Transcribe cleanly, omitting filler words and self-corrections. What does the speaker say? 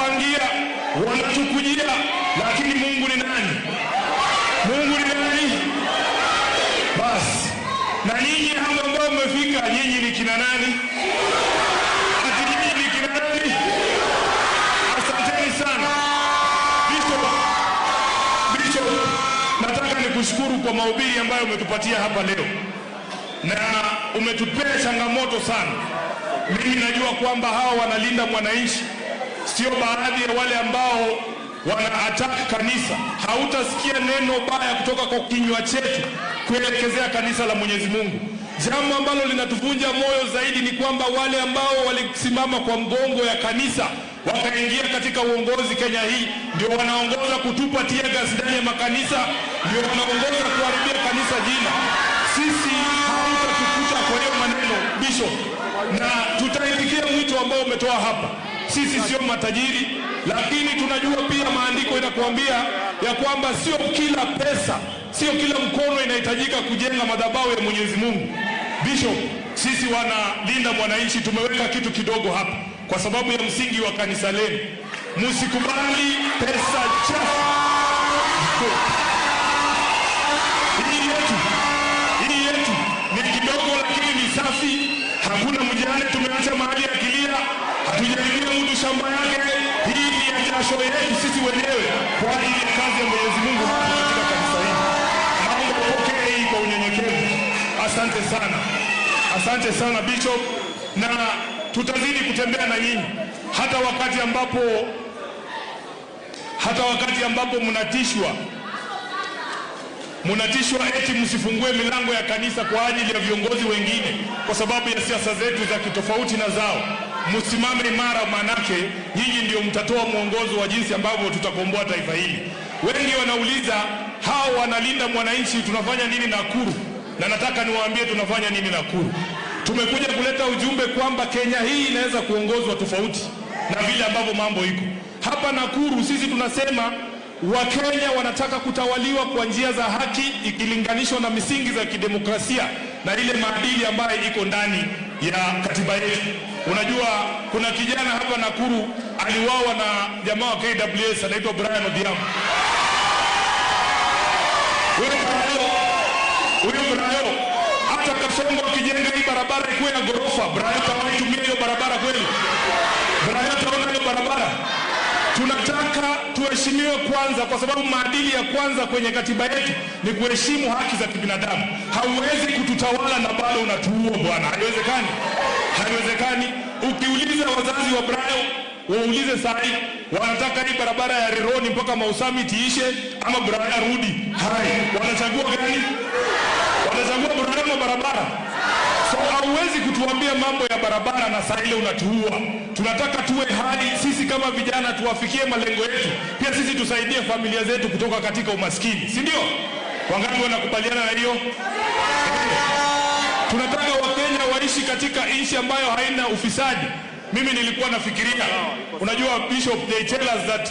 wanatupangia, wanatukujia, lakini Mungu ni nani? Mungu ni nani? Basi na nyinyi hapa ambao mmefika, nyinyi ni kina nani? Ati nyinyi ni kina nani? Asanteni sana. Bishop, nataka nikushukuru kwa mahubiri ambayo umetupatia hapa leo, na umetupea changamoto sana. Mimi najua kwamba hawa wanalinda mwananchi, sio baadhi ya wale ambao wana-attack kanisa. Hautasikia neno baya kutoka kwa kinywa chetu kuelekezea kanisa la Mwenyezi Mungu. Jambo ambalo linatuvunja moyo zaidi ni kwamba wale ambao walisimama kwa mgongo ya kanisa wakaingia katika uongozi Kenya hii ndio wanaongoza kutupa tear gas ndani ya makanisa, ndio wanaongoza kuharibia kanisa jina. Sisi hatutakukuta kwa hiyo maneno, Bishop, na tutaitikia mwito ambao umetoa hapa. Sisi sio matajiri, lakini tunajua pia maandiko inakuambia ya kwamba sio kila pesa, sio kila mkono inahitajika kujenga madhabahu ya Mwenyezi Mungu. Bishop, sisi wanalinda mwananchi tumeweka kitu kidogo hapa kwa sababu ya msingi wa kanisa lenu. Msikubali pesa chafu. Hii yetu ni kidogo lakini ni safi. Hakuna mjane tumeacha mahali akilia. Hatujaibia mtu shamba yake. Hii ni ya jasho yetu sisi wenyewe kwa ajili ya kazi ya Mwenyezi Mungu katika kanisa hili. Naomba upokee hii kwa unyenyekevu. Asante sana. Asante sana Bishop, na tutazidi kutembea na nyinyi hata wakati ambapo mnatishwa eti msifungue milango ya kanisa kwa ajili ya viongozi wengine kwa sababu ya siasa zetu za kitofauti na zao. Msimame imara, manake nyinyi ndio mtatoa mwongozo wa jinsi ambavyo tutakomboa taifa hili. Wengi wanauliza hao wanalinda mwananchi tunafanya nini Nakuru, na nataka niwaambie tunafanya nini Nakuru. Tumekuja kuleta ujumbe kwamba Kenya hii inaweza kuongozwa tofauti na vile ambavyo mambo iko. Hapa Nakuru sisi tunasema Wakenya wanataka kutawaliwa kwa njia za haki ikilinganishwa na misingi za kidemokrasia na ile maadili ambayo iko ndani ya katiba yetu. Unajua kuna kijana hapa Nakuru aliuawa na jamaa wa KWS anaitwa Brian Odhiambo. Huyo Brian hata Kasongo kijenga hii barabara ikuwe ya gorofa, Brian tawatumia hiyo barabara kweli? Brian taona hiyo barabara? Tunataka tuheshimiwe kwanza, kwa sababu maadili ya kwanza kwenye katiba yetu ni kuheshimu haki za kibinadamu. Hauwezi kututawala na bado unatuua bwana, haiwezekani. Haiwezekani. Ukiuliza wazazi wa Brian, waulize sahi wanataka hii barabara ya Rironi mpaka Mau Summit iishe ama Brian arudi hai, wanachagua gani? Wanachagua Brian na barabara. So hauwezi kutuambia mambo ya barabara na saa ile unatuua. Tunataka tuwe hai sisi kama vijana, tuwafikie malengo yetu. Pia sisi tusaidie familia zetu kutoka katika umaskini, si ndio? Wangapi wanakubaliana na hiyo? Tunataka Wakenya waishi katika nchi ambayo haina ufisadi. Mimi nilikuwa nafikiria, unajua Bishop, they tell us that